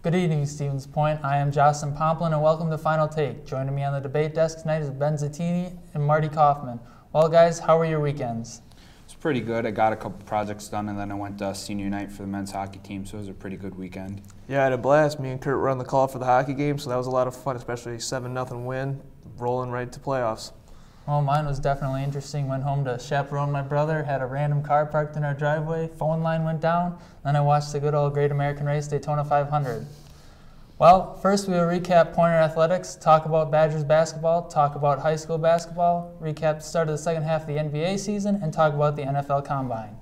Good evening, Stevens Point. I am Jostun, Pomplun, and welcome to Final Take. Joining me on the debate desk tonight is Ben Zitouni and Marty Kauffman. Well, guys, how were your weekends? It's pretty good. I got a couple projects done, and then I went to senior night for the men's hockey team, so it was a pretty good weekend. Yeah, I had a blast. Me and Kurt were on the call for the hockey game, so that was a lot of fun, especially 7-0 win, rolling right to playoffs. Well, mine was definitely interesting. Went home to chaperone my brother, had a random car parked in our driveway, phone line went down, then I watched the good old Great American Race Daytona 500. Well, first we will recap Pointer Athletics, talk about Badgers basketball, talk about high school basketball, recap the start of the second half of the NBA season, and talk about the NFL Combine.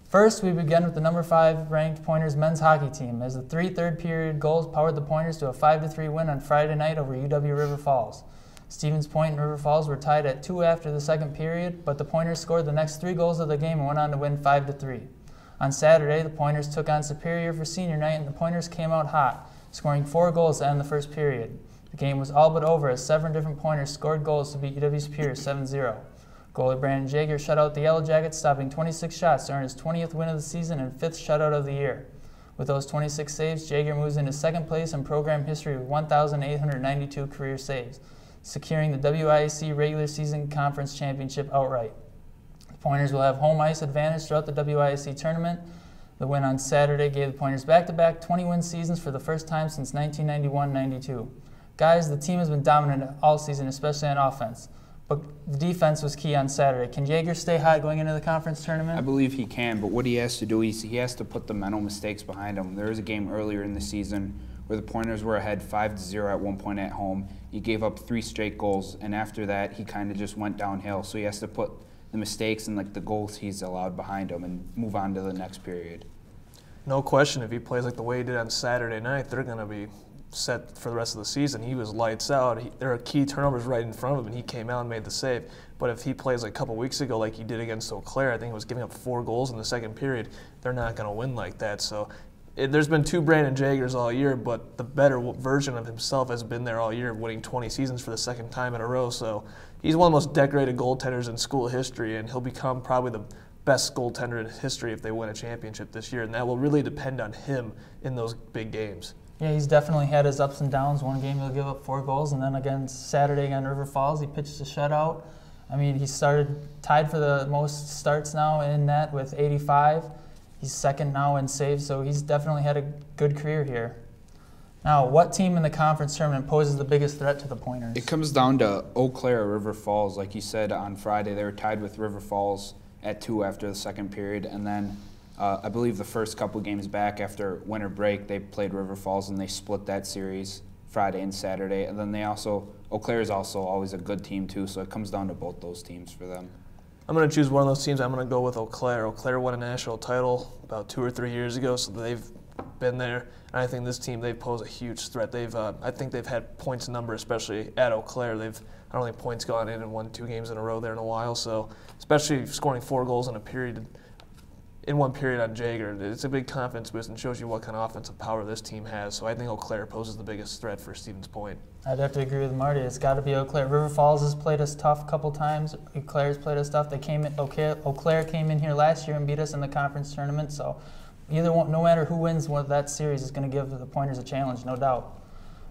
First, we begin with the number 5 ranked Pointers men's hockey team, as the 3 third-period goals powered the Pointers to a 5-3 win on Friday night over UW-River Falls. Stevens Point and River Falls were tied at 2 after the second period, but the Pointers scored the next 3 goals of the game and went on to win 5-3. On Saturday, the Pointers took on Superior for senior night, and the Pointers came out hot, scoring 4 goals to end the first period. The game was all but over as 7 different Pointers scored goals to beat UW Superior 7-0. Goalie Brandon Jaeger shut out the Yellow Jackets, stopping 26 shots to earn his 20th win of the season and 5th shutout of the year. With those 26 saves, Jaeger moves into second place in program history with 1,892 career saves, securing the WIAC regular season conference championship outright. The Pointers will have home ice advantage throughout the WIAC tournament. The win on Saturday gave the Pointers back-to-back 20-win seasons for the first time since 1991-92. Guys, the team has been dominant all season, especially on offense. But the defense was key on Saturday. Can Jaeger stay hot going into the conference tournament? I believe he can, but what he has to do is he has to put the mental mistakes behind him. There was a game earlier in the season where the Pointers were ahead 5-0 at one point at home. He gave up 3 straight goals, and after that, he kind of just went downhill. So he has to put the mistakes and the goals he's allowed behind him and move on to the next period. No question, if he plays like the way he did on Saturday night, they're going to be set for the rest of the season. He was lights out. There are key turnovers right in front of him, and he came out and made the save. But if he plays like a couple weeks ago like he did against Eau Claire, I think he was giving up 4 goals in the second period, they're not going to win like that. So there's been 2 Brandon Jaegers all year, but the better version of himself has been there all year, winning 20 seasons for the second time in a row. So he's one of the most decorated goaltenders in school history, and he'll become probably the best goaltender in history if they win a championship this year, and that will really depend on him in those big games. Yeah, he's definitely had his ups and downs. One game he'll give up 4 goals, and then against Saturday against River Falls, he pitched a shutout. I mean, he started tied for the most starts now in net with 85. He's second now in saves, so he's definitely had a good career here. Now, what team in the conference tournament poses the biggest threat to the Pointers? It comes down to Eau Claire or River Falls. Like you said, on Friday, they were tied with River Falls at 2 after the second period, and then I believe the first couple games back after winter break, they played River Falls and they split that series Friday and Saturday. And then Eau Claire is also always a good team too, so it comes down to both those teams for them. I'm going to choose one of those teams. I'm going to go with Eau Claire. Eau Claire won a national title about 2 or 3 years ago, so they've been there. And I think this team, they pose a huge threat. I think they've had points number, especially at Eau Claire. I don't think points gone in and won 2 games in a row there in a while. So especially scoring 4 goals in one period on Jaeger, it's a big confidence boost and shows you what kind of offensive power this team has. So I think Eau Claire poses the biggest threat for Stevens Point. I'd have to agree with Marty. It's got to be Eau Claire. River Falls has played us tough a couple times. Eau Claire's played us tough. Eau Claire came in here last year and beat us in the conference tournament. So no matter who wins that series is going to give the Pointers a challenge, no doubt.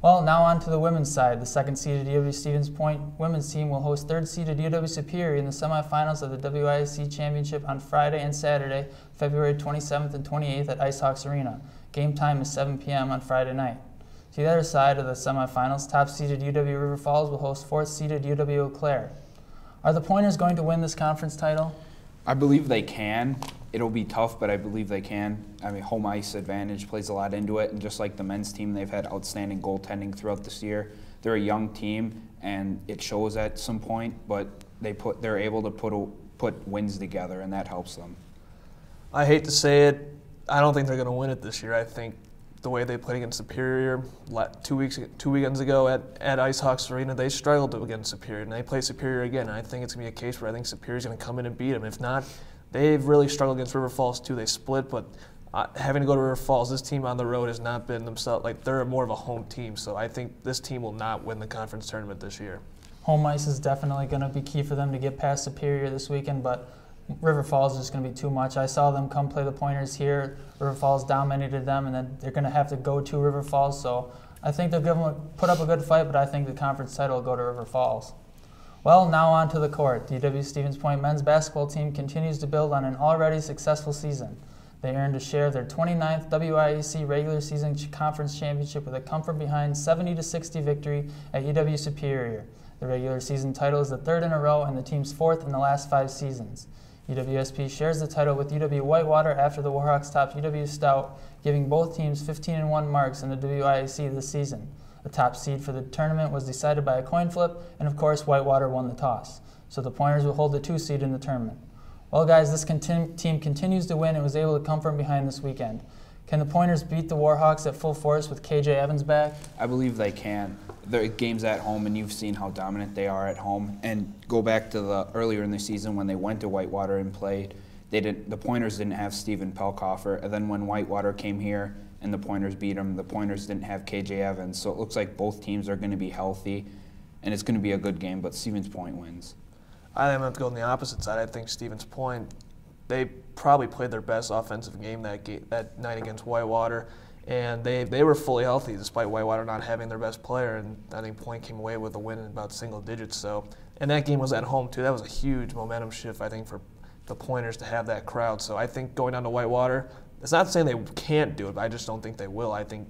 Well, now on to the women's side. The second-seeded UW Stevens Point women's team will host third-seeded UW Superior in the semifinals of the WIAC Championship on Friday and Saturday, February 27th and 28th at IceHawks Arena. Game time is 7 p.m. on Friday night. To the other side of the semifinals, top-seeded UW River Falls will host fourth-seeded UW Eau Claire. Are the Pointers going to win this conference title? I believe they can. It'll be tough, but I believe they can. I mean, home ice advantage plays a lot into it, and just like the men's team, they've had outstanding goaltending throughout this year. They're a young team, and it shows at some point, but they're able to put wins together, and that helps them. I hate to say it, I don't think they're going to win it this year. I think the way they played against Superior 2 weekends ago at IceHawks Arena, they struggled against Superior, and they play Superior again. And I think it's going to be a case where I think Superior's going to come in and beat them. If not, they've really struggled against River Falls too. They split, but having to go to River Falls, this team on the road has not been themselves. Like, they're more of a home team, so I think this team will not win the conference tournament this year. Home ice is definitely going to be key for them to get past Superior this weekend, but River Falls is just going to be too much. I saw them come play the Pointers here. River Falls dominated them, and then they're going to have to go to River Falls. So I think they'll put up a good fight, but I think the conference title will go to River Falls. Well, now on to the court. The UW-Stevens Point men's basketball team continues to build on an already successful season. They earned a share of their 29th WIAC regular season conference championship with a come-from-behind 70-60 victory at UW Superior. The regular season title is the third in a row and the team's fourth in the last 5 seasons. UWSP shares the title with UW-Whitewater after the Warhawks topped UW Stout, giving both teams 15-1 marks in the WIAC this season. The top seed for the tournament was decided by a coin flip, and of course Whitewater won the toss. So the Pointers will hold the 2 seed in the tournament. Well, guys, this team continues to win and was able to come from behind this weekend. Can the Pointers beat the Warhawks at full force with KJ Evans back? I believe they can. Their game's at home, and you've seen how dominant they are at home. And go back to the earlier in the season when they went to Whitewater and played. The Pointers didn't have Steven Pelkoffer, and then when Whitewater came here and the Pointers beat them, the Pointers didn't have KJ Evans. So it looks like both teams are going to be healthy, and it's going to be a good game. But Stevens Point wins. I think I'm going to go on the opposite side. I think Stevens Point, they probably played their best offensive game that night against Whitewater, and they were fully healthy despite Whitewater not having their best player, and I think Point came away with a win in about single digits. So, and that game was at home too. That was a huge momentum shift, I think, for the Pointers to have that crowd. So I think going down to Whitewater, it's not saying they can't do it, but I just don't think they will. I think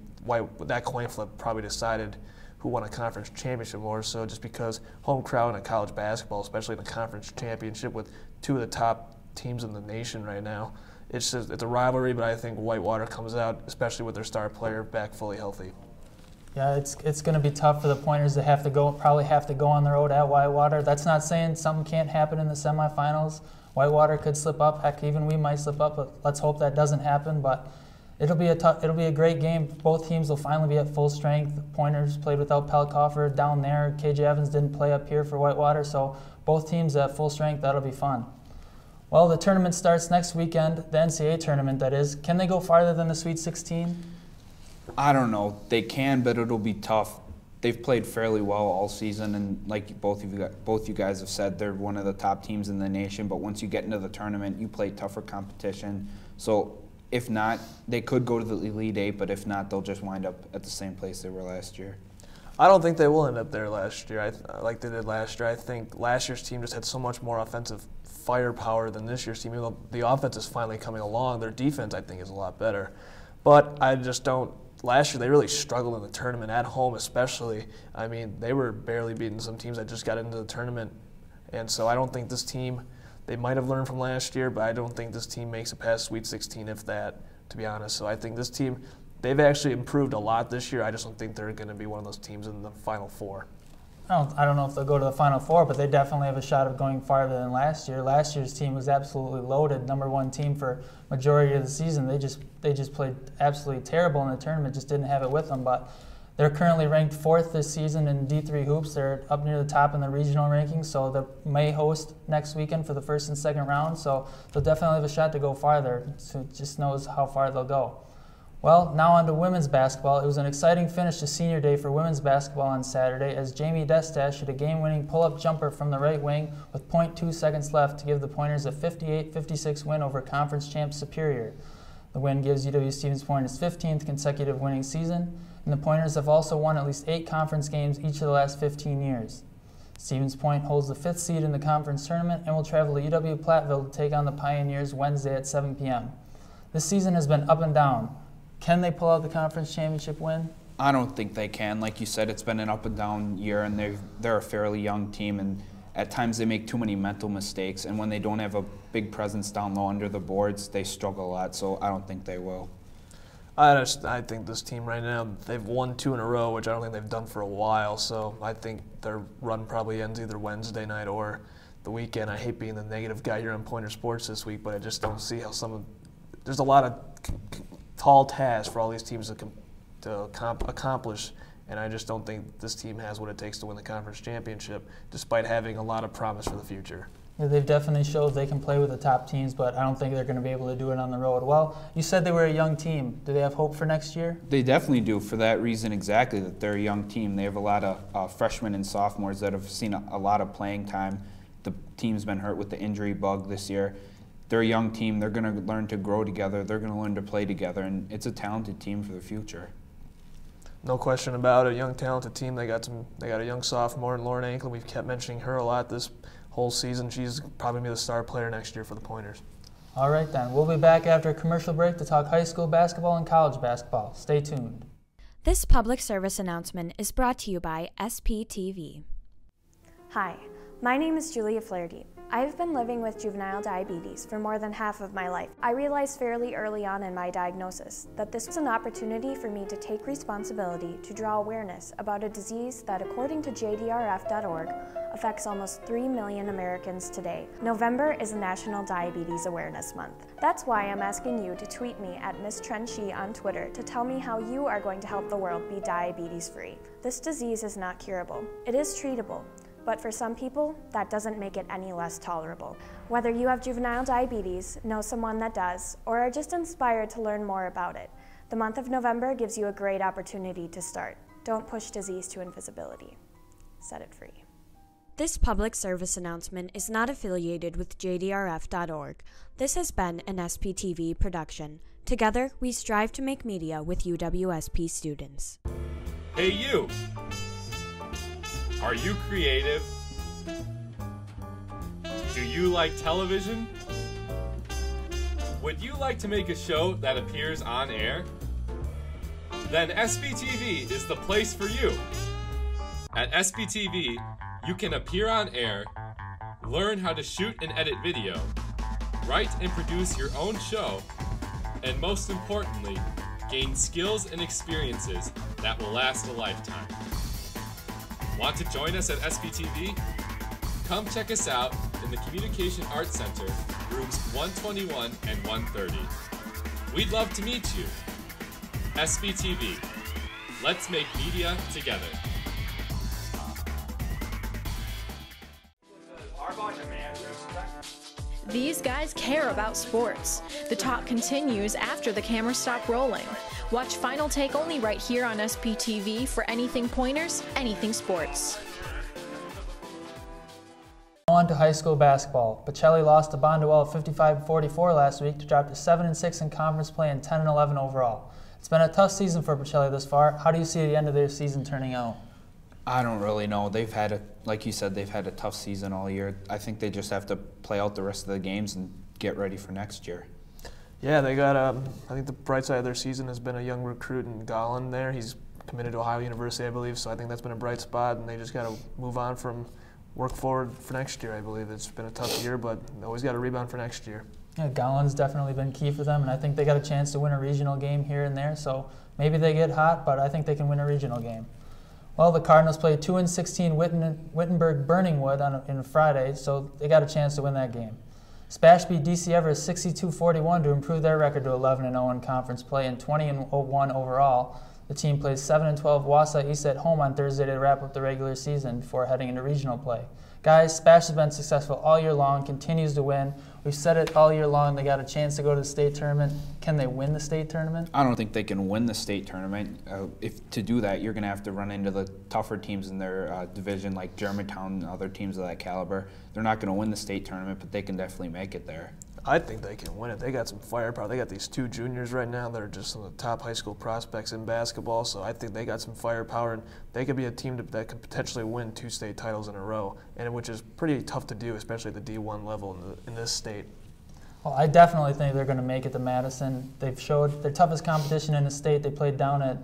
that coin flip probably decided who won a conference championship more so, just because home crowd in a college basketball, especially in a conference championship with 2 of the top teams in the nation right now, it's a rivalry, but I think Whitewater comes out, especially with their star player back fully healthy. Yeah, it's going to be tough for the Pointers to probably have to go on the road at Whitewater. That's not saying something can't happen in the semifinals. Whitewater could slip up. Heck, even we might slip up, but let's hope that doesn't happen. But it'll be a great game. Both teams will finally be at full strength. Pointers played without Pelkoffer down there. KJ Evans didn't play up here for Whitewater, so both teams at full strength. That'll be fun. Well, the tournament starts next weekend, the NCAA tournament, that is. Can they go farther than the Sweet 16? I don't know. They can, but it'll be tough. They've played fairly well all season, and like both you guys have said, they're one of the top teams in the nation. But once you get into the tournament, you play tougher competition. So if not, they could go to the Elite Eight, but if not, they'll just wind up at the same place they were last year. I don't think they will end up there last year, like they did last year. I think last year's team just had so much more offensive firepower than this year's team. Even though the offense is finally coming along, their defense, I think, is a lot better. But I just don't. Last year, they really struggled in the tournament, at home especially. I mean, they were barely beating some teams that just got into the tournament. And so I don't think this team, they might have learned from last year, but I don't think this team makes it past Sweet 16, if that, to be honest. So I think this team, they've actually improved a lot this year. I just don't think they're going to be one of those teams in the Final Four. I don't know if they'll go to the Final Four, but they definitely have a shot of going farther than last year. Last year's team was absolutely loaded, #1 team for majority of the season. They just played absolutely terrible in the tournament, just didn't have it with them. But they're currently ranked 4th this season in D3 hoops. They're up near the top in the regional rankings, so they may host next weekend for the 1st and 2nd round. So they'll definitely have a shot to go farther. So it just knows how far they'll go. Well, now on to women's basketball. It was an exciting finish to senior day for women's basketball on Saturday as Jamie Destash hit a game-winning pull-up jumper from the right wing with 0.2 seconds left to give the Pointers a 58-56 win over conference champ Superior. The win gives UW-Stevens Point its 15th consecutive winning season, and the Pointers have also won at least 8 conference games each of the last 15 years. Stevens Point holds the 5th seed in the conference tournament and will travel to UW-Platteville to take on the Pioneers Wednesday at 7 p.m. This season has been up and down. Can they pull out the conference championship win? I don't think they can. Like you said, it's been an up and down year, and they're a fairly young team, and at times they make too many mental mistakes, and when they don't have a big presence down low under the boards, they struggle a lot, so I don't think they will. I think this team right now, they've won 2 in a row, which I don't think they've done for a while, so I think their run probably ends either Wednesday night or the weekend. I hate being the negative guy here on Pointer Sports this week, but I just don't see how there's a lot of tall task for all these teams to accomplish, and I just don't think this team has what it takes to win the conference championship, despite having a lot of promise for the future. Yeah, they've definitely showed they can play with the top teams, but I don't think they're going to be able to do it on the road. Well, you said they were a young team. Do they have hope for next year? They definitely do, for that reason exactly, that they're a young team. They have a lot of freshmen and sophomores that have seen a lot of playing time, the team's been hurt with the injury bug this year. They're a young team. They're going to learn to grow together. They're going to learn to play together, and it's a talented team for the future. No question about it. A young, talented team. They got a young sophomore in Lauren Anklin. We've kept mentioning her a lot this whole season. She's probably going to be the star player next year for the Pointers. All right, then. We'll be back after a commercial break to talk high school basketball and college basketball. Stay tuned. This public service announcement is brought to you by SPTV. Hi, my name is Julia Flaherty. I've been living with juvenile diabetes for more than half of my life. I realized fairly early on in my diagnosis that this was an opportunity for me to take responsibility to draw awareness about a disease that, according to JDRF.org, affects almost 3 million Americans today. November is National Diabetes Awareness Month. That's why I'm asking you to tweet me at Miss Trenchie on Twitter to tell me how you are going to help the world be diabetes-free. This disease is not curable. It is treatable. But for some people, that doesn't make it any less tolerable. Whether you have juvenile diabetes, know someone that does, or are just inspired to learn more about it, the month of November gives you a great opportunity to start. Don't push disease to invisibility. Set it free. This public service announcement is not affiliated with JDRF.org. This has been an SPTV production. Together, we strive to make media with UWSP students. Hey you! Are you creative? Do you like television? Would you like to make a show that appears on air? Then SPTV is the place for you. At SPTV, you can appear on air, learn how to shoot and edit video, write and produce your own show, and most importantly, gain skills and experiences that will last a lifetime. Want to join us at SPTV? Come check us out in the Communication Arts Center, rooms 121 and 130. We'd love to meet you. SPTV. Let's make media together. These guys care about sports. The talk continues after the cameras stop rolling. Watch Final Take only right here on SPTV for anything Pointers, anything sports. On to high school basketball. Pacelli lost to Bonduelle 55-44 last week to drop to 7-6 in conference play and 10-11 overall. It's been a tough season for Pacelli thus far. How do you see the end of their season turning out? I don't really know. They've had like you said, they've had a tough season all year. I think they just have to play out the rest of the games and get ready for next year. Yeah, they got, I think the bright side of their season has been a young recruit in Golland there. He's committed to Ohio University, I believe, so I think that's been a bright spot, and they just got to move on from work forward for next year, I believe. It's been a tough year, but they always got to rebound for next year. Yeah, Golland's definitely been key for them, and I think they got a chance to win a regional game here and there, so maybe they get hot, but I think they can win a regional game. Well, the Cardinals played 2-16 Wittenberg Burningwood on Friday, so they got a chance to win that game. Spash beat DC Everett 62-41 to improve their record to 11-0 in conference play and 20-1 overall. The team plays 7-12 Wausau East at home on Thursday to wrap up the regular season before heading into regional play. Guys, Spash has been successful all year long, continues to win. We've said it all year long, they got a chance to go to the state tournament. Can they win the state tournament? I don't think they can win the state tournament. If to do that, you're going to have to run into the tougher teams in their division, like Germantown and other teams of that caliber. They're not going to win the state tournament, but they can definitely make it there. I think they can win it. They got some firepower. They got these two juniors right now that are just some of the top high school prospects in basketball, so I think they got some firepower, and they could be a team that could potentially win 2 state titles in a row, and which is pretty tough to do, especially at the D1 level in this state. Well, I definitely think they're going to make it to Madison. They've showed their toughest competition in the state. They played down at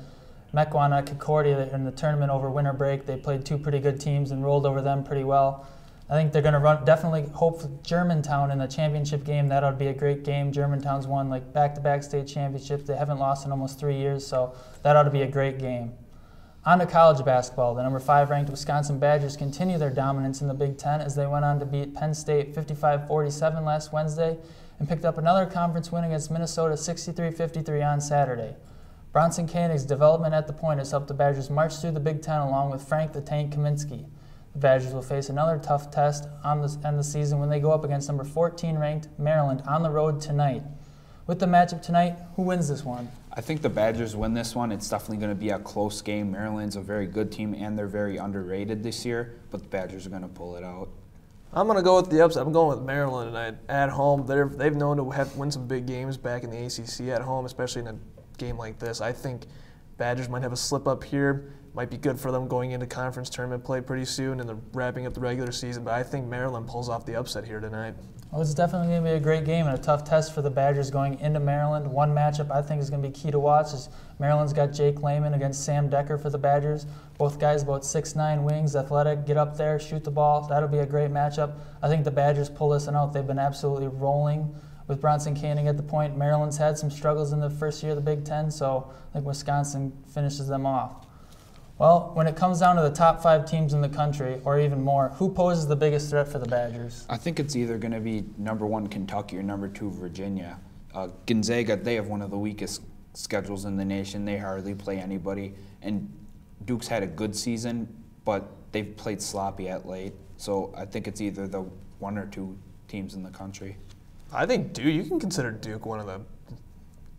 Mequon Concordia in the tournament over winter break. They played 2 pretty good teams and rolled over them pretty well. I think they're going to definitely hope for Germantown in the championship game. That ought to be a great game. Germantown's won like back-to-back state championships. They haven't lost in almost 3 years, so that ought to be a great game. On to college basketball. The number 5 ranked Wisconsin Badgers continue their dominance in the Big Ten as they went on to beat Penn State 55-47 last Wednesday and picked up another conference win against Minnesota 63-53 on Saturday. Bronson Koenig's development at the point has helped the Badgers march through the Big Ten along with Frank the Tank Kaminsky. The Badgers will face another tough test on the end of the season when they go up against number 14 ranked Maryland on the road tonight. With the matchup tonight, who wins this one? I think the Badgers win this one. It's definitely going to be a close game. Maryland's a very good team, and they're very underrated this year, but the Badgers are going to pull it out. I'm going to go with the upset. I'm going with Maryland tonight at home. They've known to win some big games back in the ACC at home, especially in a game like this. I think Badgers might have a slip up here. Might be good for them going into conference tournament play pretty soon and they're wrapping up the regular season, but I think Maryland pulls off the upset here tonight. Well, it's definitely going to be a great game and a tough test for the Badgers going into Maryland. One matchup I think is going to be key to watch is Maryland's got Jake Lehman against Sam Decker for the Badgers. Both guys about 6'9", wings, athletic, get up there, shoot the ball. That'll be a great matchup. I think the Badgers pull this one out. They've been absolutely rolling with Bronson Koenig at the point. Maryland's had some struggles in the first year of the Big Ten, so I think Wisconsin finishes them off. Well, when it comes down to the top 5 teams in the country, or even more, who poses the biggest threat for the Badgers? I think it's either going to be #1 Kentucky or #2 Virginia. Gonzaga, they have one of the weakest schedules in the nation. They hardly play anybody. And Duke's had a good season, but they've played sloppy at late. So I think it's either the 1 or 2 teams in the country. I think Duke, you can consider Duke one of the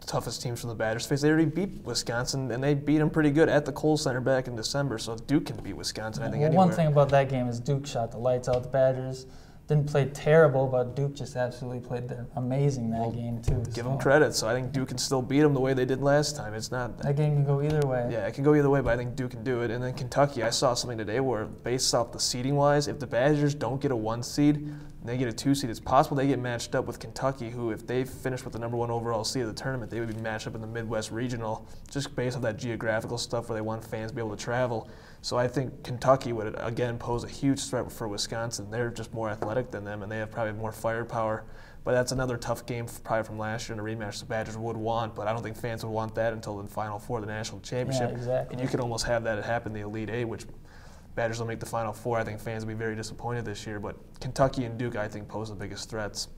toughest teams from the Badgers face. They already beat Wisconsin, and they beat them pretty good at the Kohl Center back in December, so Duke can beat Wisconsin, I think, anywhere. One thing about that game is Duke shot the lights out. The Badgers didn't play terrible, but Duke just absolutely played amazing that game, too. Give them credit. So I think Duke can still beat them the way they did last time. It's not that game can go either way. Yeah, it can go either way, but I think Duke can do it. And then Kentucky, I saw something today where, based off the seeding-wise, if the Badgers don't get a 1 seed and they get a 2 seed, it's possible they get matched up with Kentucky, who, if they finish with the #1 overall seed of the tournament, they would be matched up in the Midwest Regional, just based on that geographical stuff where they want fans to be able to travel. So I think Kentucky would, again, pose a huge threat for Wisconsin. They're just more athletic than them, and they have probably more firepower. But that's another tough game probably from last year in a rematch the Badgers would want, but I don't think fans would want that until the Final Four of the National Championship. Yeah, exactly. And you could almost have that happen in the Elite Eight, which Badgers will make the Final Four. I think fans will be very disappointed this year, but Kentucky and Duke, I think, pose the biggest threats.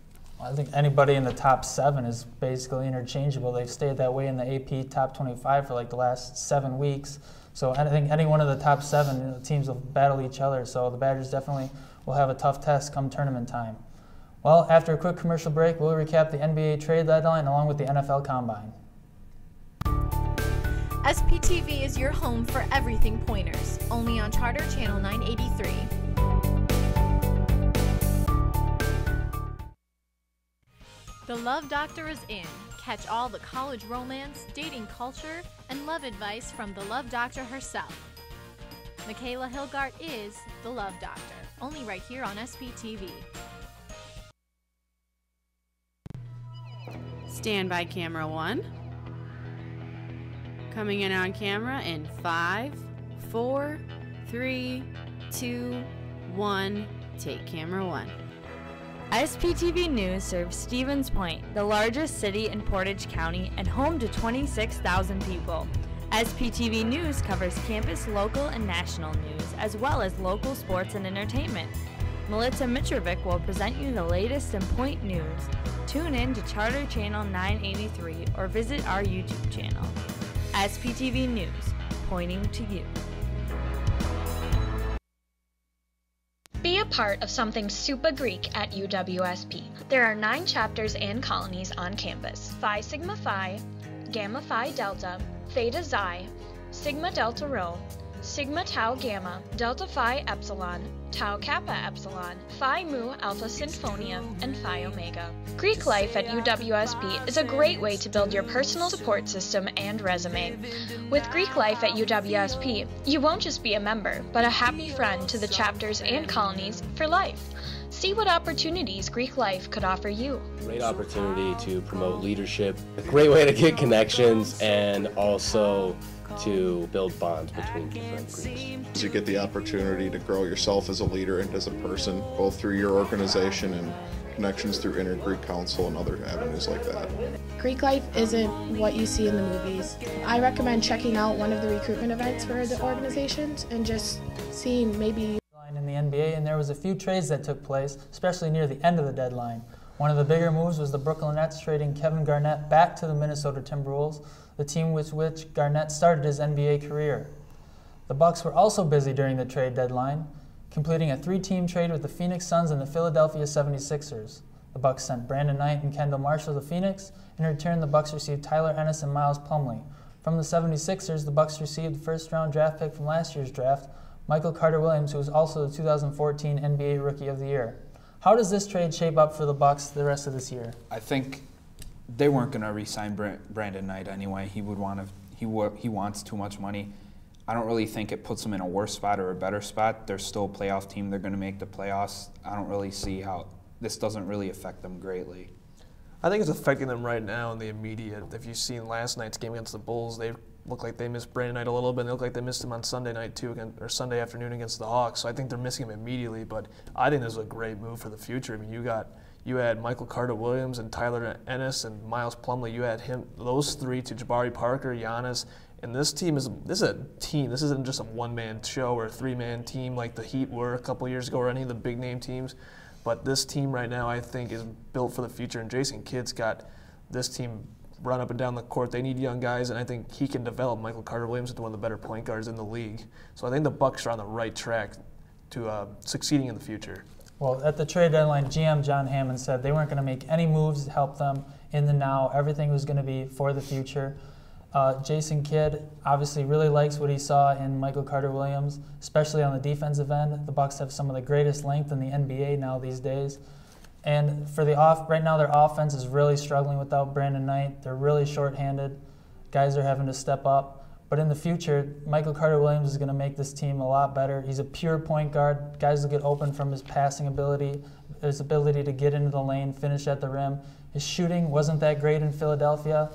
I think anybody in the top 7 is basically interchangeable. They've stayed that way in the AP top 25 for like the last 7 weeks. So I think any one of the top 7 teams will battle each other. So the Badgers definitely will have a tough test come tournament time. Well, after a quick commercial break, we'll recap the NBA trade deadline along with the NFL Combine. SPTV is your home for everything Pointers, only on Charter Channel 983. The Love Doctor is in. Catch all the college romance, dating culture, and love advice from the Love Doctor herself. Michaela Hilgart is the Love Doctor, only right here on SPTV. Stand by camera 1. Coming in on camera in 5, 4, 3, 2, 1. Take camera 1. SPTV News serves Stevens Point, the largest city in Portage County and home to 26,000 people. SPTV News covers campus, local, and national news, as well as local sports and entertainment. Melissa Mitrovic will present you the latest in Point news. Tune in to Charter Channel 983 or visit our YouTube channel. SPTV News, pointing to you. Be a part of something super Greek at UWSP. There are 9 chapters and colonies on campus: Phi Sigma Phi, Gamma Phi Delta, Theta Xi, Sigma Delta Rho, Sigma Tau Gamma, Delta Phi Epsilon, Tau Kappa Epsilon, Phi Mu Alpha Sinfonia, and Phi Omega. Greek life at UWSP is a great way to build your personal support system and resume. With Greek life at UWSP, you won't just be a member, but a happy friend to the chapters and colonies for life. See what opportunities Greek life could offer you. Great opportunity to promote leadership, a great way to get connections, and also to build bonds between different groups. You get the opportunity to grow yourself as a leader and as a person, both through your organization and connections through Inter-Greek Council and other avenues like that. Greek life isn't what you see in the movies. I recommend checking out one of the recruitment events for the organizations and just seeing maybe in the NBA, and there was a few trades that took place, especially near the end of the deadline. One of the bigger moves was the Brooklyn Nets trading Kevin Garnett back to the Minnesota Timberwolves, the team with which Garnett started his NBA career. The Bucks were also busy during the trade deadline, completing a 3-team trade with the Phoenix Suns and the Philadelphia 76ers. The Bucks sent Brandon Knight and Kendall Marshall to Phoenix. In return, the Bucks received Tyler Ennis and Miles Plumlee. From the 76ers, the Bucks received the first-round draft pick from last year's draft, Michael Carter-Williams, who was also the 2014 NBA Rookie of the Year. How does this trade shape up for the Bucks the rest of this year? I think they weren't going to re-sign Brandon Knight anyway. He wants too much money. I don't really think it puts them in a worse spot or a better spot. They're still a playoff team. They're going to make the playoffs. I don't really see how this doesn't really affect them greatly. I think it's affecting them right now in the immediate. If you've seen last night's game against the Bulls, they look like they missed Brandon Knight a little bit. And they look like they missed him on Sunday night too, or Sunday afternoon against the Hawks. So I think they're missing him immediately. But I think this is a great move for the future. I mean, you had Michael Carter-Williams and Tyler Ennis and Miles Plumlee. You had those three to Jabari Parker, Giannis. And this is a team. This isn't just a one-man show or a three-man team like the Heat were a couple years ago or any of the big-name teams. But this team right now, I think, is built for the future. And Jason Kidd's got this team run up and down the court. They need young guys, and I think he can develop Michael Carter-Williams into one of the better point guards in the league. So I think the Bucks are on the right track to succeeding in the future. Well, at the trade deadline, GM John Hammond said they weren't going to make any moves to help them in the now. Everything was going to be for the future. Jason Kidd obviously really likes what he saw in Michael Carter-Williams, especially on the defensive end. The Bucks have some of the greatest length in the NBA now these days. And for right now their offense is really struggling without Brandon Knight. They're really shorthanded. Guys are having to step up. But in the future, Michael Carter-Williams is going to make this team a lot better. He's a pure point guard. Guys will get open from his passing ability, his ability to get into the lane, finish at the rim. His shooting wasn't that great in Philadelphia.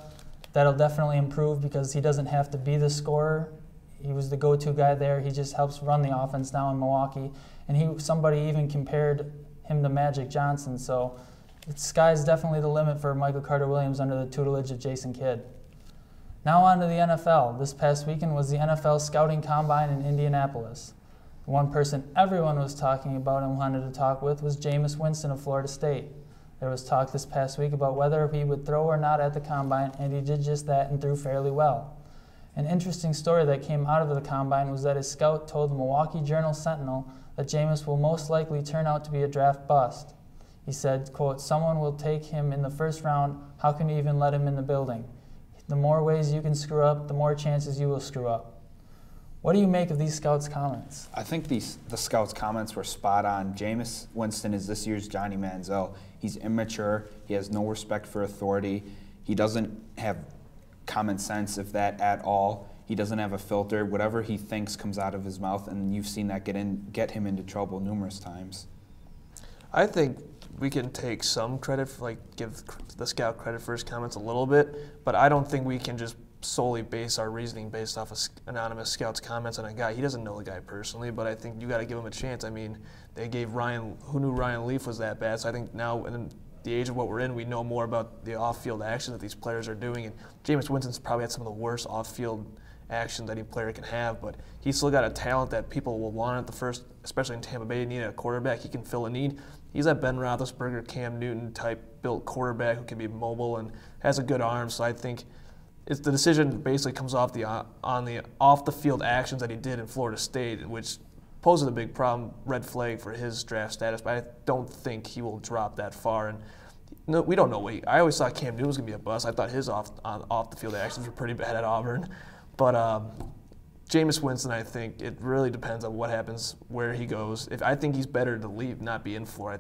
That'll definitely improve because he doesn't have to be the scorer. He was the go-to guy there. He just helps run the offense now in Milwaukee. And somebody even compared him to Magic Johnson. So the sky's definitely the limit for Michael Carter-Williams under the tutelage of Jason Kidd. Now on to the NFL. This past weekend was the NFL Scouting Combine in Indianapolis. The one person everyone was talking about and wanted to talk with was Jameis Winston of Florida State. There was talk this past week about whether he would throw or not at the Combine, and he did just that and threw fairly well. An interesting story that came out of the Combine was that his scout told the Milwaukee Journal-Sentinel that Jameis will most likely turn out to be a draft bust. He said, quote, "Someone will take him in the first round. How can you even let him in the building? The more ways you can screw up, the more chances you will screw up." What do you make of these scouts' comments? I think the scouts' comments were spot on. Jameis Winston is this year's Johnny Manziel. He's immature. He has no respect for authority. He doesn't have common sense, if that at all. He doesn't have a filter. Whatever he thinks comes out of his mouth, and you've seen that get him into trouble numerous times. I think we can take some credit, give the scout credit for his comments a little bit, but I don't think we can just solely base our reasoning based off of anonymous scout's comments on a guy. He doesn't know the guy personally, but I think you got to give him a chance. I mean, they gave who knew Ryan Leaf was that bad, so I think now in the age of what we're in, we know more about the off-field action that these players are doing, and Jameis Winston's probably had some of the worst off-field action that any player can have, but he's still got a talent that people will want at the first, especially in Tampa Bay, need a quarterback. He can fill a need. He's that Ben Roethlisberger, Cam Newton type built quarterback who can be mobile and has a good arm, so I think the decision basically comes off off the field actions that he did in Florida State, which poses a big problem, red flag for his draft status. But I don't think he will drop that far. And no, we don't know. I always thought Cam Newton was gonna be a bust. I thought his off the field actions were pretty bad at Auburn. But Jameis Winston, I think it really depends on what happens, where he goes. I think he's better to leave, not be in for.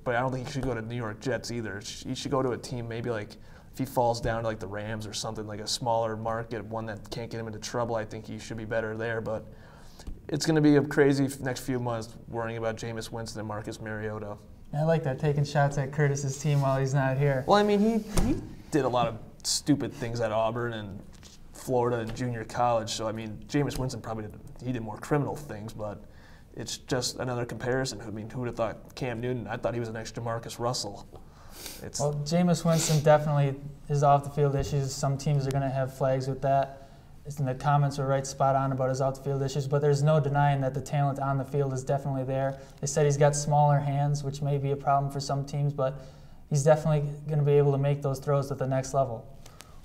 But I don't think he should go to New York Jets either. He should go to a team maybe like, if he falls down to like the Rams or something, like a smaller market, one that can't get him into trouble, I think he should be better there. But it's going to be a crazy next few months worrying about Jameis Winston and Marcus Mariota. I like that, taking shots at Curtis's team while he's not here. Well, I mean, he did a lot of stupid things at Auburn and Florida and junior college. So, I mean, Jameis Winston did more criminal things, but it's just another comparison. I mean, who would have thought Cam Newton? I thought he was an extra Marcus Russell. Well, Jameis Winston definitely is off the field issues. Some teams are going to have flags with that. And the comments were right spot on about his off the field issues, but there's no denying that the talent on the field is definitely there. They said he's got smaller hands, which may be a problem for some teams, but he's definitely going to be able to make those throws at the next level.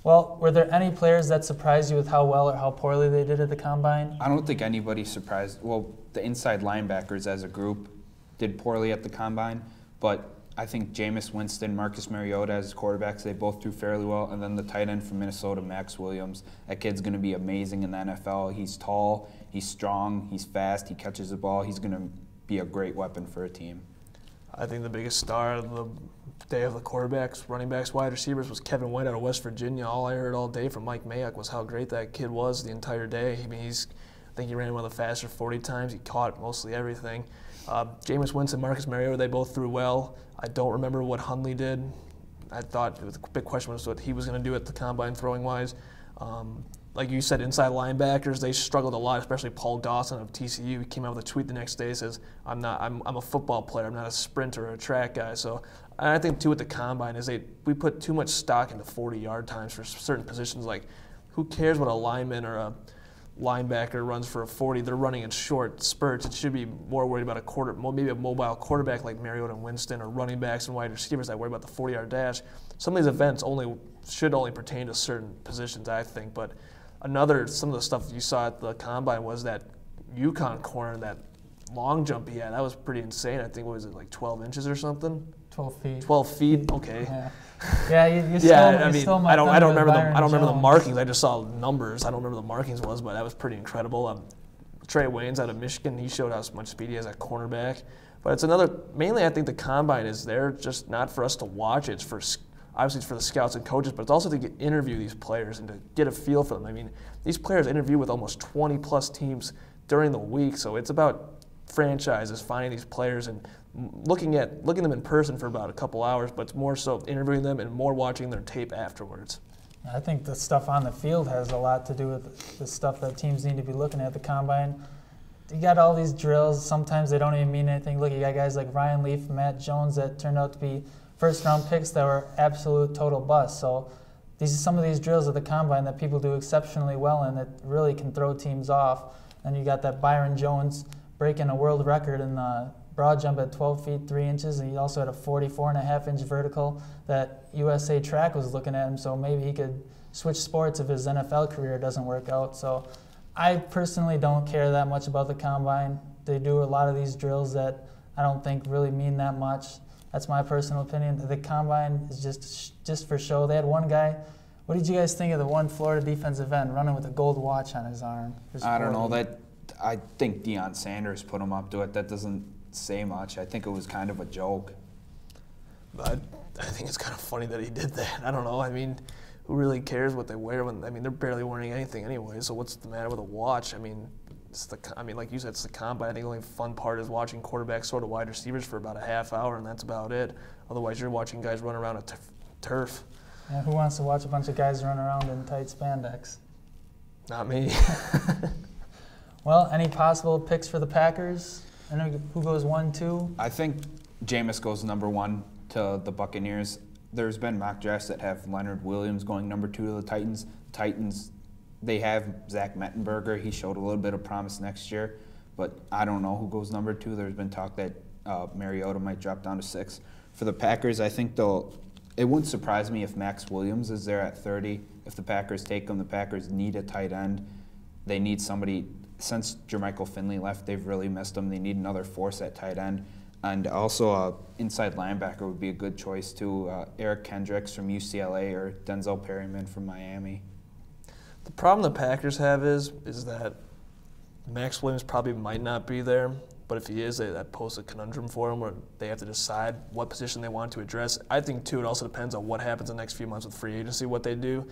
Well, were there any players that surprised you with how well or how poorly they did at the Combine? I don't think anybody surprised. Well, the inside linebackers as a group did poorly at the Combine, but I think Jameis Winston, Marcus Mariota as quarterbacks, they both do fairly well. And then the tight end from Minnesota, Max Williams. That kid's going to be amazing in the NFL. He's tall, he's strong, he's fast, he catches the ball. He's going to be a great weapon for a team. I think the biggest star of the day of the quarterbacks, running backs, wide receivers was Kevin White out of West Virginia. All I heard all day from Mike Mayock was how great that kid was the entire day. I mean, I think he ran one of the faster 40 times. He caught mostly everything. Jameis Winston, Marcus Mariota, they both threw well. I don't remember what Hundley did. I thought the big question was what he was going to do at the combine throwing-wise. Like you said, inside linebackers, they struggled a lot, especially Paul Dawson of TCU. He came out with a tweet the next day that says, I'm a football player. I'm not a sprinter or a track guy. So I think, too, with the combine is we put too much stock into 40-yard times for certain positions. Like, who cares what a lineman or a linebacker runs for a 40? They're running in short spurts. It should be more worried about maybe a mobile quarterback like Mariota and Winston, or running backs and wide receivers that worry about the 40-yard dash. Some of these events should only pertain to certain positions, I think. But some of the stuff you saw at the combine was that UConn corner, that long jump he had. That was pretty insane. I think, what was it, like 12 inches or something? 12 feet. 12 feet. Okay. Yeah, you stole my I don't remember the Jones. markings. I just saw numbers. I don't remember the markings but that was pretty incredible. Trey Waynes out of Michigan, he showed how much speed he has at cornerback. But it's mainly I think the combine is there just not for us to watch. Obviously it's for the scouts and coaches, but it's also to interview these players and to get a feel for them. I mean, these players interview with almost 20-plus teams during the week, so it's about franchises finding these players and looking them in person for about a couple hours, but it's more so interviewing them and more watching their tape afterwards. I think the stuff on the field has a lot to do with the stuff that teams need to be looking at the combine. You got all these drills. Sometimes they don't even mean anything. Look, you got guys like Ryan Leaf, Matt Jones that turned out to be first-round picks that were absolute total busts. So these are some of these drills at the combine that people do exceptionally well in that really can throw teams off. And you got that Byron Jones breaking a world record in the broad jump at 12 feet 3 inches, and he also had a 44.5-inch vertical that USA Track was looking at him, so maybe he could switch sports if his NFL career doesn't work out. So I personally don't care that much about the combine. They do a lot of these drills that I don't think really mean that much. That's my personal opinion. The combine is just for show. They had one guy. What did you guys think of the one Florida defensive end running with a gold watch on his arm? I don't know. I think Deion Sanders put him up to it. That doesn't say much. I think it was kind of a joke. But I think it's kind of funny that he did that. I don't know. I mean, who really cares what they wear they're barely wearing anything anyway. So what's the matter with a watch? I mean, like you said, it's the combine. I think the only fun part is watching quarterbacks sort of wide receivers for about a half hour, and that's about it. Otherwise, you're watching guys run around a turf. Yeah, who wants to watch a bunch of guys run around in tight spandex? Not me. Well, any possible picks for the Packers? I know who goes 1-2. I think Jameis goes number 1 to the Buccaneers. There's been mock drafts that have Leonard Williams going number 2 to the Titans. Titans, they have Zach Mettenberger. He showed a little bit of promise next year, but I don't know who goes number 2. There's been talk that Mariota might drop down to 6. For the Packers, I think it wouldn't surprise me if Max Williams is there at 30. If the Packers take him, the Packers need a tight end. They need somebody. Since Jermichael Finley left, they've really missed him. They need another force at tight end. And also inside linebacker would be a good choice too. Eric Kendricks from UCLA or Denzel Perryman from Miami. The problem the Packers have is that Max Williams probably might not be there, but if he is, that poses a conundrum for them where they have to decide what position they want to address. I think, too, it also depends on what happens in the next few months with free agency, what they do.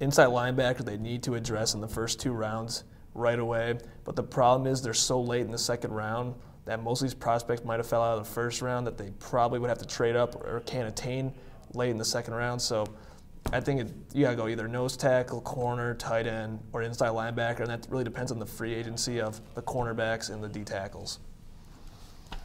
Inside linebacker, they need to address in the first 2 rounds right away, but the problem is they're so late in the second round that most of these prospects might have fell out of the first round that they probably would have to trade up or can't attain late in the second round. So I think you got to go either nose tackle, corner, tight end, or inside linebacker, and that really depends on the free agency of the cornerbacks and the D tackles.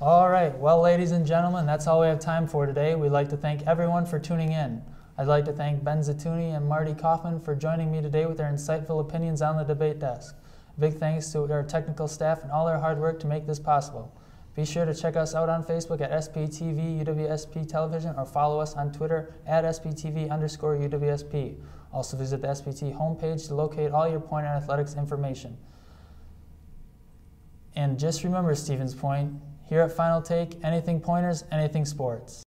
All right. Well, ladies and gentlemen, that's all we have time for today. We'd like to thank everyone for tuning in. I'd like to thank Ben Zitouni and Marty Kauffman for joining me today with their insightful opinions on the debate desk. Big thanks to our technical staff and all their hard work to make this possible. Be sure to check us out on Facebook at SPTV UWSP Television or follow us on Twitter at SPTV_UWSP. Also visit the SPT homepage to locate all your Point on Athletics information. And just remember Stevens Point, here at Final Take, anything Pointers, anything sports.